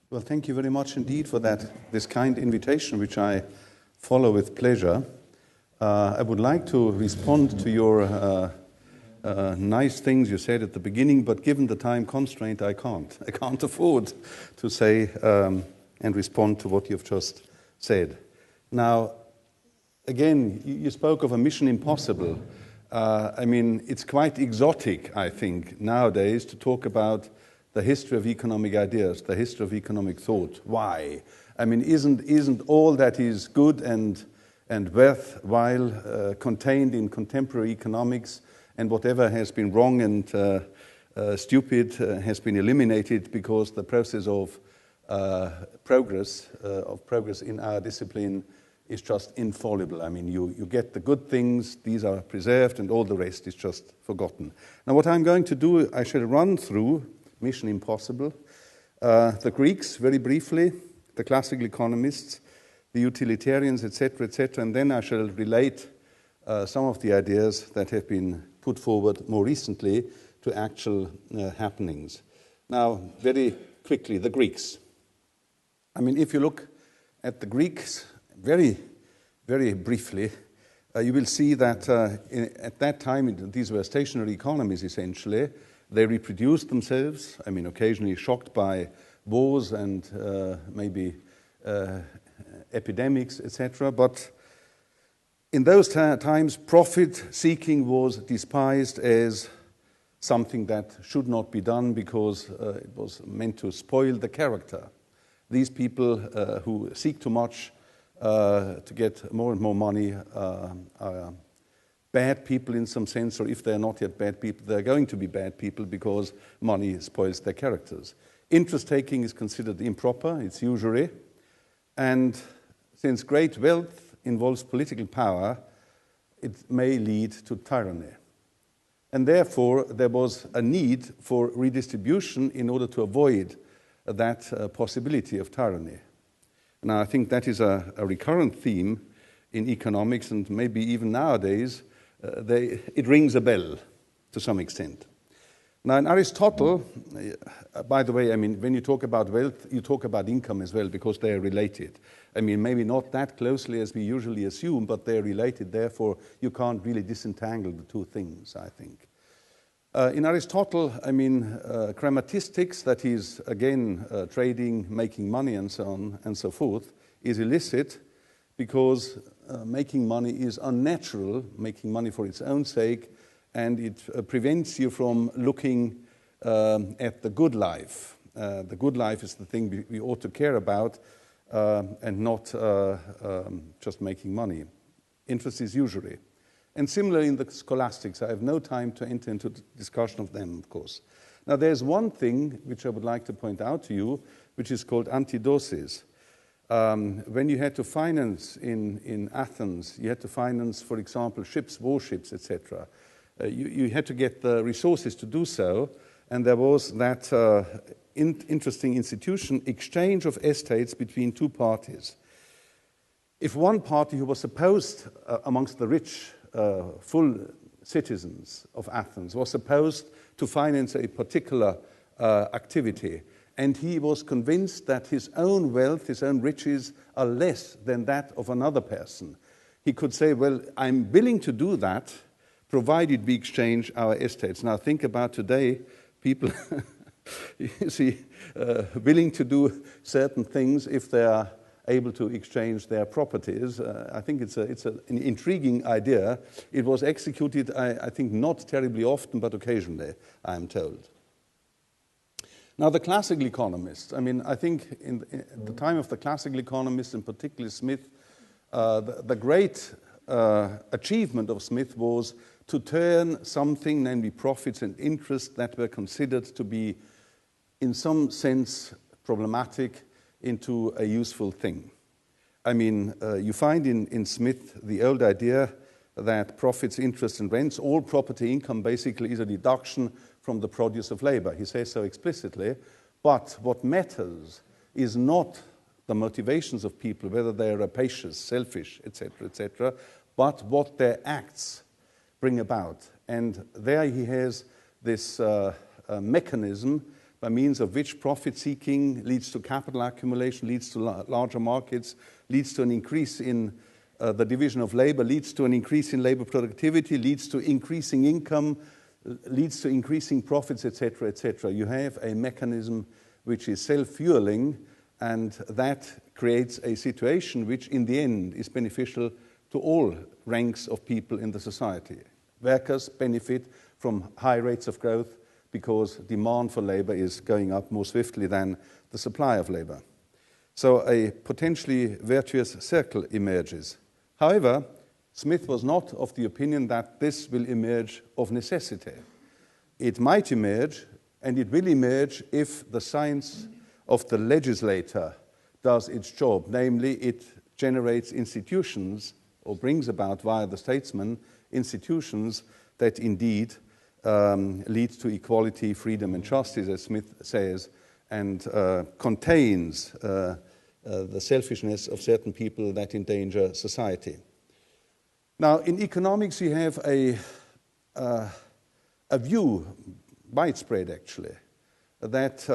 Well, thank you very much indeed for this kind invitation, which I follow with pleasure. I would like to respond to your nice things you said at the beginning, but given the time constraint, I can't. I can't afford to say and respond to what you've just said. Now, again, you spoke of a mission impossible. It's quite exotic, I think, nowadays to talk about the history of economic ideas, the history of economic thought. Why? Isn't all that is good and worthwhile contained in contemporary economics, and whatever has been wrong and stupid has been eliminated because the process of progress in our discipline is just infallible. You get the good things, these are preserved, and all the rest is just forgotten. Now, what I'm going to do, I shall run through mission impossible, the Greeks, very briefly, the classical economists, the utilitarians, etc., and then I shall relate some of the ideas that have been put forward more recently to actual happenings. Now, very quickly, the Greeks. If you look at the Greeks very, very briefly, you will see that at that time, these were stationary economies, essentially. They reproduced themselves, occasionally shocked by wars and maybe epidemics, etc. But in those times, profit-seeking was despised as something that should not be done because it was meant to spoil the character. These people who seek too much to get more and more money are bad people in some sense, or if they're not yet bad people, they're going to be bad people because money spoils their characters. Interest-taking is considered improper, it's usury, and since great wealth involves political power, it may lead to tyranny. And therefore, there was a need for redistribution in order to avoid that possibility of tyranny. Now, I think that is a recurrent theme in economics, and maybe even nowadays, it rings a bell to some extent. Now, in Aristotle, by the way, when you talk about wealth, you talk about income as well, because they are related. Maybe not that closely as we usually assume, but they are related. Therefore, you can't really disentangle the two things, I think. In Aristotle, chrematistics, that is, again, trading, making money, and so on and so forth, is illicit because making money is unnatural, making money for its own sake, and it prevents you from looking at the good life. The good life is the thing we ought to care about, and not just making money. Interest is usury. And similarly in the scholastics, I have no time to enter into the discussion of them, of course. Now, there's one thing which I would like to point out to you, which is called antidosis. When you had to finance in Athens, you had to finance, for example, ships, warships, etc. You had to get the resources to do so, and there was that interesting institution, exchange of estates between two parties. If one party who was supposed, amongst the rich, full citizens of Athens, was supposed to finance a particular activity, and he was convinced that his own wealth, his own riches, are less than that of another person, he could say, well, I'm willing to do that, provided we exchange our estates. Now, think about today, people, you see, willing to do certain things if they are able to exchange their properties. I think it's an intriguing idea. It was executed, I think, not terribly often, but occasionally, I'm told. Now, the classical economists, I think in the time of the classical economists, and particularly Smith, the great achievement of Smith was to turn something, namely profits and interest, that were considered to be, in some sense, problematic, into a useful thing. You find in Smith the old idea that profits, interest, and rents, all property income basically is a deduction from the produce of labor. He says so explicitly, but what matters is not the motivations of people, whether they are rapacious, selfish, etc., but what their acts bring about. And there he has this mechanism by means of which profit-seeking leads to capital accumulation, leads to larger markets, leads to an increase in the division of labor, leads to an increase in labor productivity, leads to increasing income, leads to increasing profits, etc., etc. You have a mechanism which is self-fueling, and that creates a situation which in the end is beneficial to all ranks of people in the society. Workers benefit from high rates of growth because demand for labor is going up more swiftly than the supply of labor. So a potentially virtuous circle emerges. However, Smith was not of the opinion that this will emerge of necessity. It might emerge, and it will emerge if the science of the legislator does its job, namely it generates institutions, or brings about via the statesman, institutions that indeed lead to equality, freedom, and justice, as Smith says, and contains the selfishness of certain people that endanger society. Now, in economics, you have a view, widespread actually, that,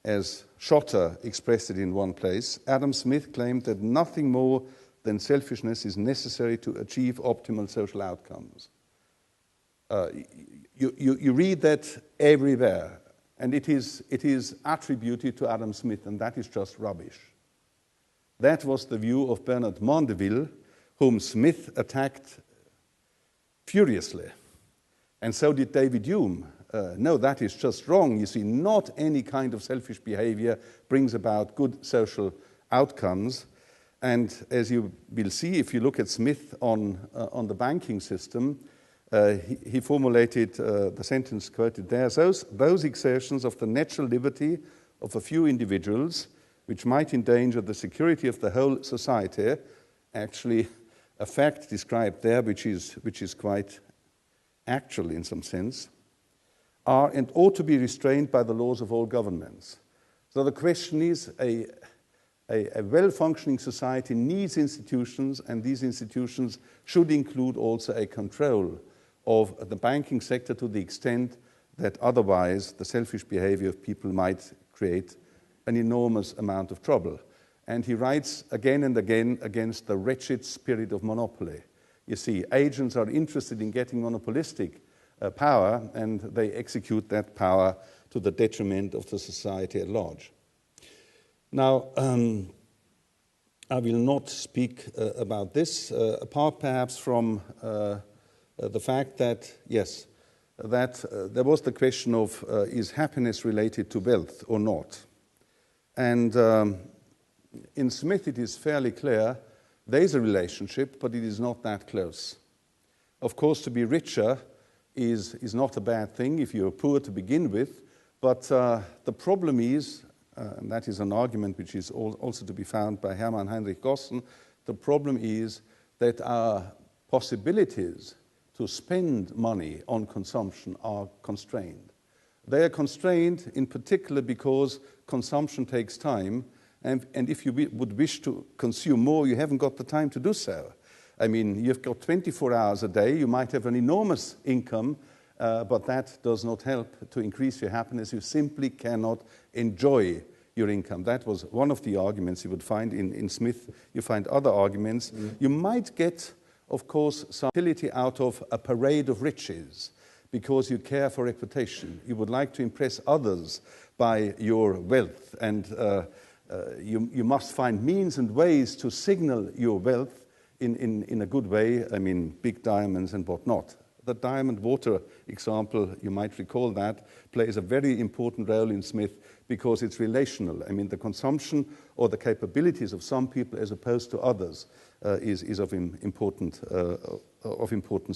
as Schotter expressed it in one place, Adam Smith claimed that nothing more than selfishness is necessary to achieve optimal social outcomes. You read that everywhere, and it is attributed to Adam Smith, and that is just rubbish. That was the view of Bernard Mandeville, whom Smith attacked furiously. And so did David Hume. No, that is just wrong. You see, not any kind of selfish behavior brings about good social outcomes. And as you will see, if you look at Smith on the banking system, he formulated the sentence quoted there: those exertions of the natural liberty of a few individuals which might endanger the security of the whole society, actually a fact described there which is quite actual in some sense, are and ought to be restrained by the laws of all governments. So the question is, a well-functioning society needs institutions, and these institutions should include also a control of the banking sector to the extent that otherwise the selfish behavior of people might create an enormous amount of trouble. And he writes again and again against the wretched spirit of monopoly. You see, agents are interested in getting monopolistic power, and they execute that power to the detriment of the society at large. Now, I will not speak about this, apart perhaps from the fact that, yes, that there was the question of is happiness related to wealth or not? And in Smith it is fairly clear there is a relationship, but it is not that close. Of course, to be richer is not a bad thing if you're poor to begin with, but the problem is, and that is an argument which is also to be found by Hermann Heinrich Gossen, the problem is that our possibilities to spend money on consumption are constrained. They are constrained in particular because consumption takes time, and if you would wish to consume more, you haven't got the time to do so. I mean, you've got 24 hours a day, you might have an enormous income, but that does not help to increase your happiness. You simply cannot enjoy your income. That was one of the arguments you would find in Smith. You find other arguments. Mm. You might get, of course, some utility out of a parade of riches because you care for reputation. You would like to impress others by your wealth, and you must find means and ways to signal your wealth in a good way. I mean, big diamonds and whatnot. The diamond water example, you might recall that, plays a very important role in Smith because it's relational. I mean, the consumption or the capabilities of some people as opposed to others is of importance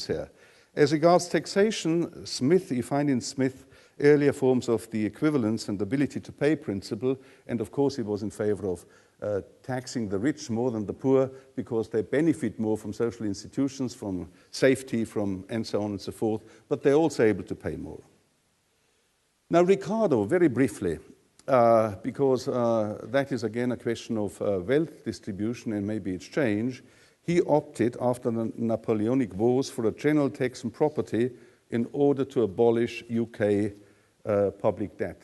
here. As regards taxation, you find in Smith earlier forms of the equivalence and ability to pay principle, and of course he was in favor of taxing the rich more than the poor because they benefit more from social institutions, from safety, and so on and so forth, but they're also able to pay more. Now, Ricardo, very briefly, because that is again a question of wealth distribution and maybe exchange, he opted after the Napoleonic Wars for a general tax on property in order to abolish UK public debt.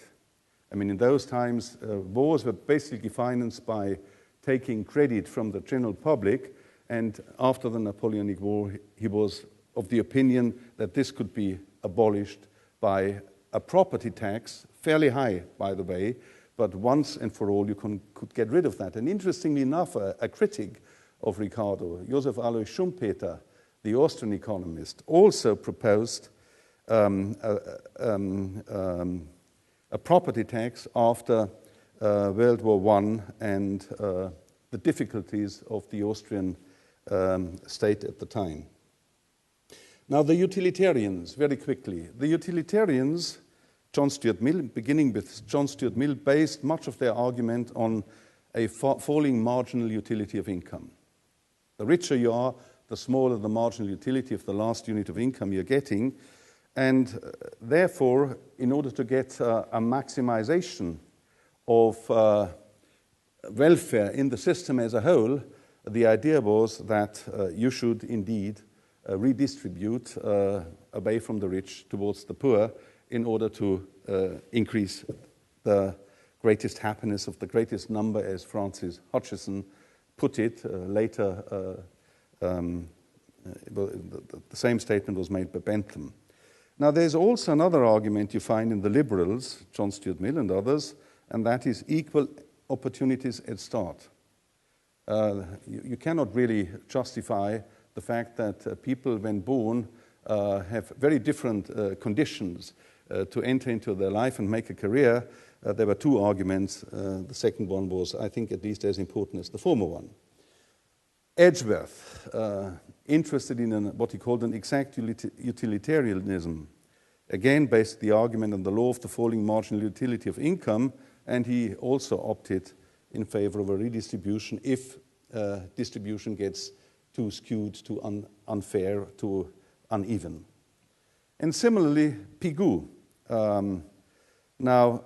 I mean, in those times, wars were basically financed by taking credit from the general public, and after the Napoleonic War, he was of the opinion that this could be abolished by a property tax, fairly high, by the way, but once and for all you could get rid of that. And interestingly enough, a critic of Ricardo, Joseph Alois Schumpeter, the Austrian economist, also proposed a property tax after World War I and the difficulties of the Austrian state at the time. Now, the utilitarians, very quickly. The utilitarians, John Stuart Mill, beginning with John Stuart Mill, based much of their argument on a falling marginal utility of income. The richer you are, the smaller the marginal utility of the last unit of income you're getting. And therefore, in order to get a maximization of welfare in the system as a whole, the idea was that you should indeed redistribute away from the rich towards the poor in order to increase the greatest happiness of the greatest number, as Francis Hutcheson put it. Later, the same statement was made by Bentham. Now, there's also another argument you find in the liberals, John Stuart Mill and others, and that is equal opportunities at start. You cannot really justify the fact that people, when born, have very different conditions to enter into their life and make a career. There were two arguments. The second one was, I think, at least as important as the former one. Edgeworth, interested in what he called an exact utilitarianism, again based the argument on the law of the falling marginal utility of income, and he also opted in favor of a redistribution if distribution gets too skewed, too unfair, too uneven. And similarly, Pigou. Now,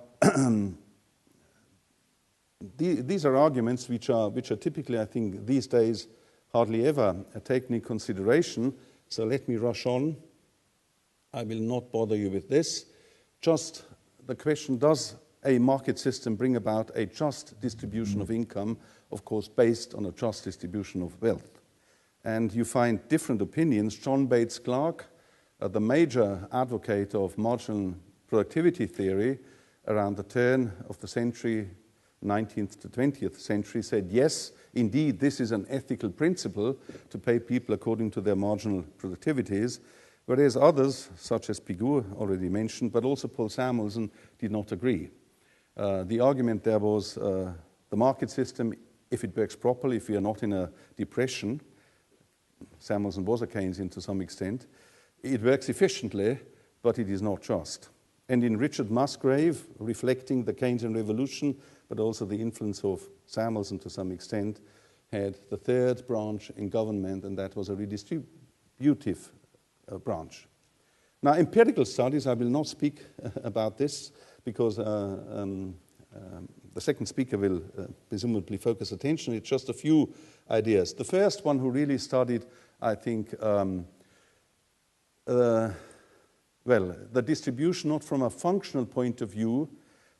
these are arguments which are typically, I think, these days hardly ever taken in consideration. So let me rush on. I will not bother you with this. Just the question, does a market system bring about a just distribution of income, of course, based on a just distribution of wealth? And you find different opinions. John Bates Clark, the major advocate of marginal productivity theory around the turn of the century, 19th to 20th century, said, yes, indeed, this is an ethical principle to pay people according to their marginal productivities, whereas others, such as Pigou, already mentioned, but also Paul Samuelson, did not agree. The argument there was the market system, if it works properly, if we are not in a depression, Samuelson was a Keynesian to some extent, it works efficiently, but it is not just. And in Richard Musgrave, reflecting the Keynesian revolution, but also the influence of Samuelson to some extent, had the third branch in government, and that was a redistributive branch. Now, empirical studies, I will not speak about this because the second speaker will presumably focus attention. It's just a few ideas. The first one who really studied, I think, the distribution not from a functional point of view,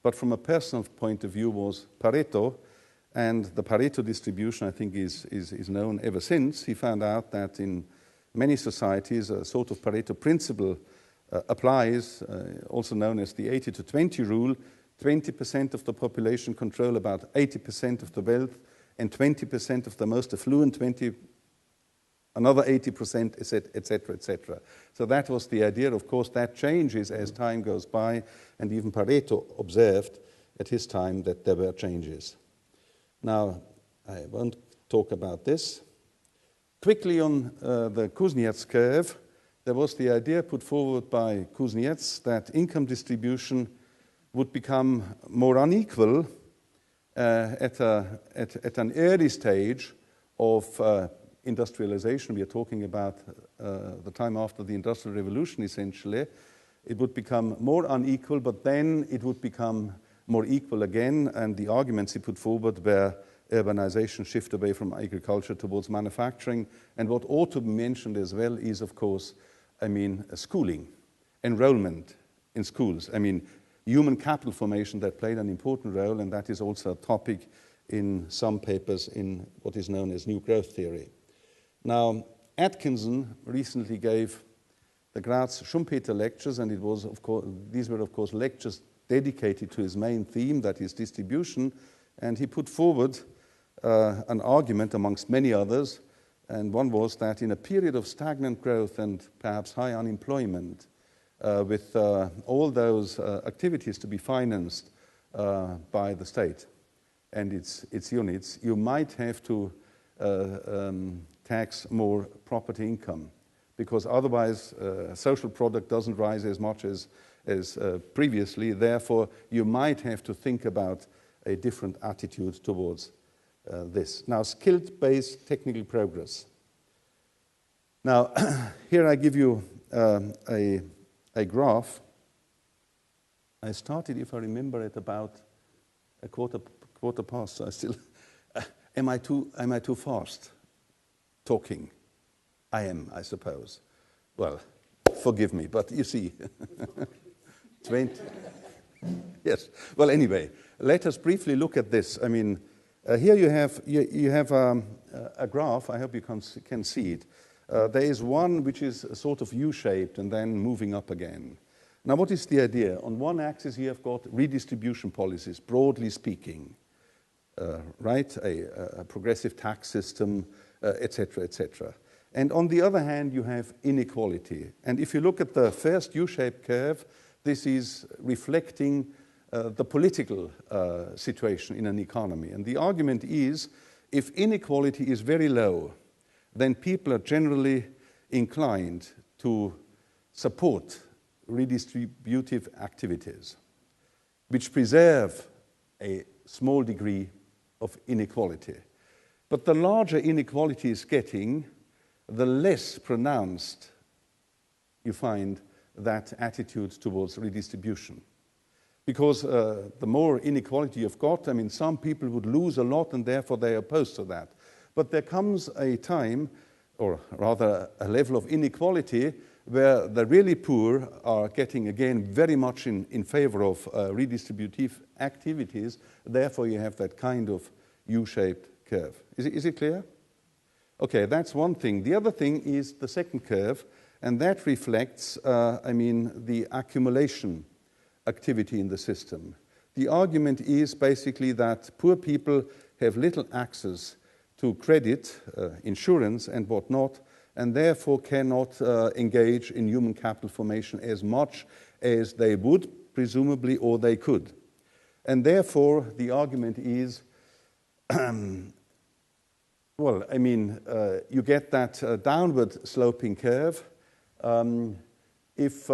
but from a personal point of view was Pareto. And the Pareto distribution, I think, is known ever since. He found out that in many societies, a sort of Pareto principle applies, also known as the 80-20 rule. 20% of the population control about 80% of the wealth, and 20% of the most affluent, another 80%, etc., etc. So that was the idea. Of course, that changes as time goes by, and even Pareto observed at his time that there were changes. Now, I won't talk about this. Quickly on the Kuznets curve, there was the idea put forward by Kuznets that income distribution would become more unequal at an early stage of industrialization. We are talking about the time after the Industrial Revolution, essentially. It would become more unequal, but then it would become more equal again, and the arguments he put forward were urbanization, shift away from agriculture towards manufacturing, and what ought to be mentioned as well is, of course, schooling, enrollment in schools. human capital formation that played an important role, and that is also a topic in some papers in what is known as New Growth Theory. Now, Atkinson recently gave the Graz Schumpeter lectures, and it was, of course, these were, of course, lectures dedicated to his main theme, that is distribution, and he put forward an argument amongst many others, and one was that in a period of stagnant growth and perhaps high unemployment, with all those activities to be financed by the state and its units, you might have to tax more property income, because otherwise social product doesn't rise as much as previously. Therefore, you might have to think about a different attitude towards this. Now, skill-based technical progress. Now, here I give you a graph. I started, if I remember, at about a quarter past. So I still am I too fast talking? I am, I suppose. Well, forgive me, but you see, 20. Yes. Well, anyway, let us briefly look at this. I mean, here you have a graph. I hope you can see it. There is one which is sort of U-shaped and then moving up again. Now, what is the idea? On one axis, you have got redistribution policies, broadly speaking, right? A progressive tax system, etc., etc. And on the other hand, you have inequality. And if you look at the first U-shaped curve, this is reflecting the political situation in an economy. And the argument is, if inequality is very low, then people are generally inclined to support redistributive activities, which preserve a small degree of inequality. But the larger inequality is getting, the less pronounced you find that attitude towards redistribution. Because the more inequality you've got, I mean, some people would lose a lot and therefore they're opposed to that. But there comes a time, or rather a level of inequality, where the really poor are getting, again, very much in favor of redistributive activities. Therefore, you have that kind of U-shaped curve. Is it clear? Okay, that's one thing. The other thing is the second curve, and that reflects, the accumulation activity in the system. The argument is basically that poor people have little access to credit, insurance, and whatnot, and therefore cannot engage in human capital formation as much as they would, presumably, or they could. And therefore, the argument is, you get that downward sloping curve. If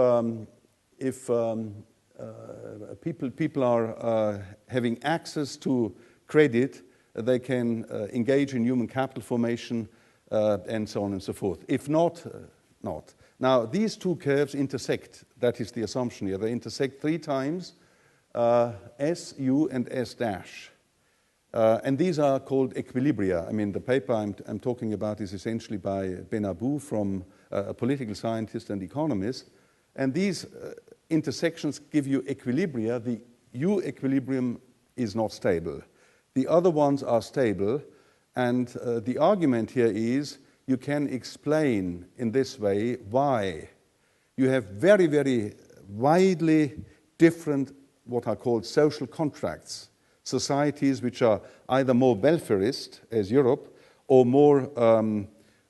people are having access to credit, they can engage in human capital formation and so on and so forth. If not, not. Now, these two curves intersect. That is the assumption here. They intersect 3 times, S, U, and S dash. And these are called equilibria. I mean, the paper I'm talking about is essentially by Benabou, from a political scientist and economist. And these intersections give you equilibria. The U equilibrium is not stable. The other ones are stable. And the argument here is you can explain in this way why you have very, very widely different what are called social contracts, societies which are either more welfarist, as Europe, or more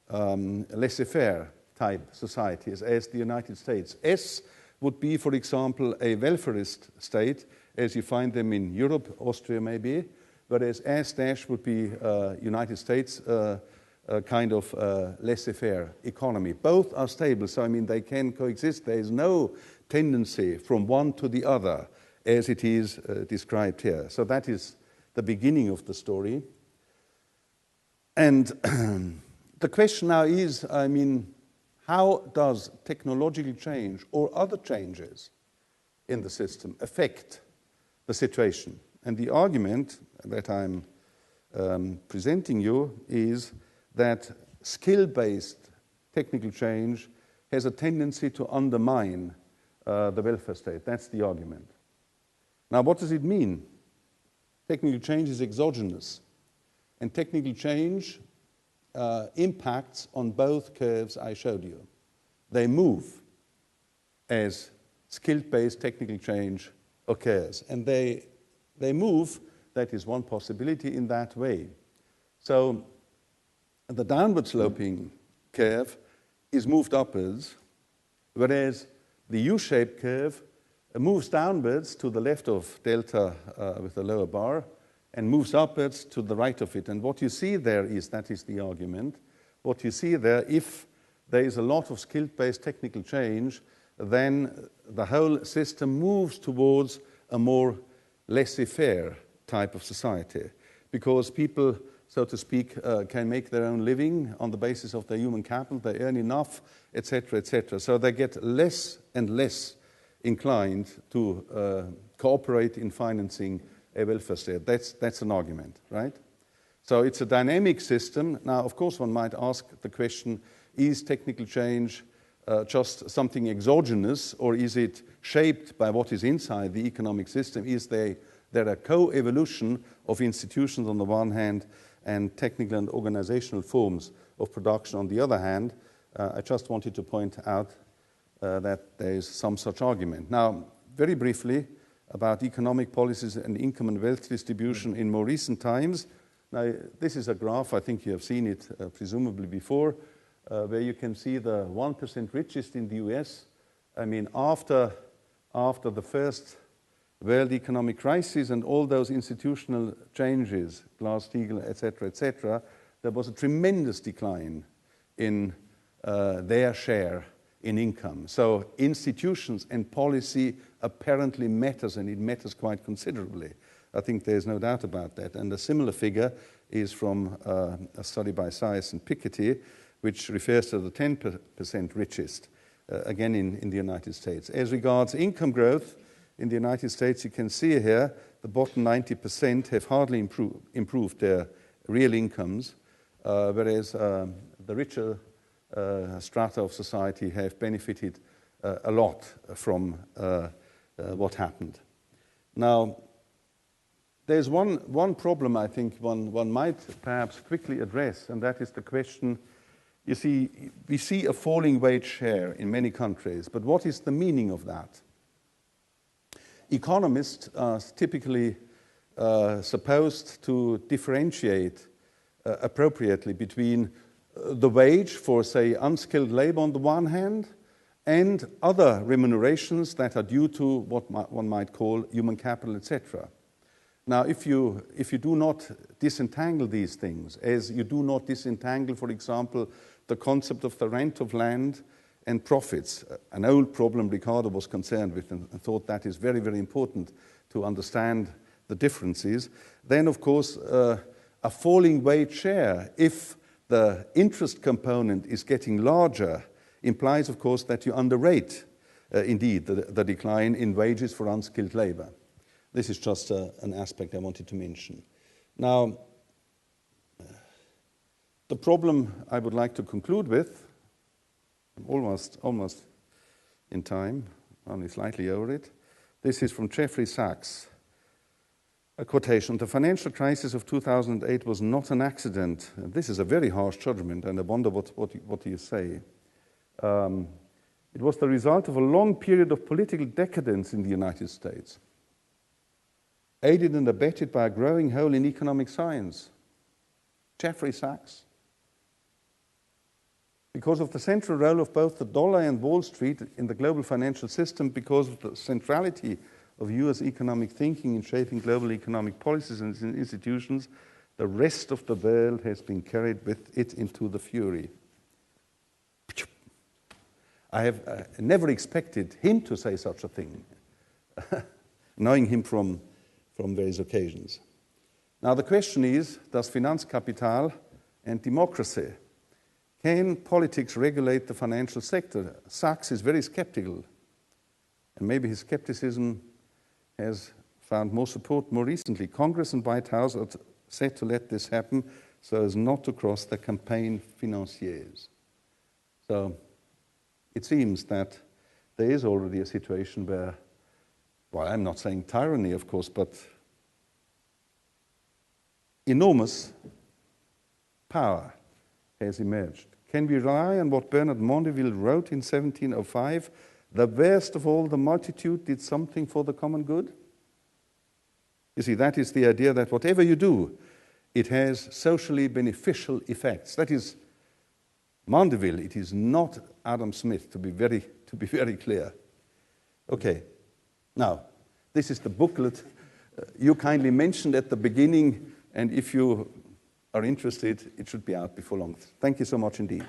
laissez-faire type societies, as the United States. S would be, for example, a welfarist state, as you find them in Europe, Austria maybe, whereas S dash would be United States kind of laissez-faire economy. Both are stable, so I mean they can coexist. There is no tendency from one to the other, as it is described here. So that is the beginning of the story. And the question now is, I mean, how does technological change or other changes in the system affect the situation? And the argument that I'm presenting you is that skill-based technical change has a tendency to undermine the welfare state. That's the argument. Now, what does it mean? Technical change is exogenous. And technical change impacts on both curves I showed you. They move as skill-based technical change occurs. And they move, that is one possibility, in that way. So the downward sloping curve is moved upwards, whereas the U-shaped curve moves downwards to the left of delta with the lower bar and moves upwards to the right of it. And what you see there is, that is the argument, what you see there, if there is a lot of skill-based technical change, then the whole system moves towards a more laissez-faire type of society, because people, so to speak, can make their own living on the basis of their human capital, they earn enough, etc., etc. So they get less and less inclined to cooperate in financing a welfare state. That's an argument, right? So it's a dynamic system. Now, of course, one might ask the question, is technical change just something exogenous, or is it shaped by what is inside the economic system? Is there a co-evolution of institutions on the one hand and technical and organizational forms of production on the other hand? I just wanted to point out that there is some such argument. Now, very briefly about economic policies and income and wealth distribution in more recent times. Now, this is a graph, I think you have seen it presumably before, where you can see the 1% richest in the US. I mean, after the first world economic crisis and all those institutional changes, Glass-Steagall, etc., there was a tremendous decline in their share in income. So institutions and policy apparently matters, and it matters quite considerably. I think there's no doubt about that. And a similar figure is from a study by Sias and Piketty, which refers to the 10% richest, again in the United States. As regards income growth in the United States, you can see here the bottom 90% have hardly improved their real incomes, whereas the richer strata of society have benefited a lot from what happened. Now, there's one problem I think one might perhaps quickly address, and that is the question, you see, we see a falling wage share in many countries, but what is the meaning of that? Economists are typically supposed to differentiate appropriately between the wage for, say, unskilled labor on the one hand, and other remunerations that are due to what one might call human capital, etc. Now, if you do not disentangle these things, as you do not disentangle, for example, the concept of the rent of land and profits, an old problem Ricardo was concerned with and thought that is very, very important to understand the differences, then, of course, a falling wage share, if the interest component is getting larger, implies, of course, that you underrate, indeed, the decline in wages for unskilled labor. This is just an aspect I wanted to mention. Now, the problem I would like to conclude with, I'm almost in time, only slightly over it. This is from Jeffrey Sachs. A quotation, "The financial crisis of 2008 was not an accident." This is a very harsh judgment, and I wonder what you say. It was the result of a long period of political decadence in the United States, aided and abetted by a growing hole in economic science. Jeffrey Sachs. Because of the central role of both the dollar and Wall Street in the global financial system, because of the centrality of US economic thinking in shaping global economic policies and institutions, the rest of the world has been carried with it into the fury. I have never expected him to say such a thing, knowing him from various occasions. Now the question is, does Finanzkapital and democracy, can politics regulate the financial sector? Sachs is very skeptical, and maybe his skepticism has found more support more recently. Congress and White House are set to let this happen so as not to cross the campaign financiers. So it seems that there is already a situation where well, I'm not saying tyranny, of course, but enormous power has emerged. Can we rely on what Bernard Mondeville wrote in 1705? The best of all, the multitude did something for the common good? You see, that is the idea that whatever you do, it has socially beneficial effects. That is Mondeville. It is not Adam Smith, to be very clear. Okay, now, this is the booklet you kindly mentioned at the beginning, and if you are interested, it should be out before long. Thank you so much indeed.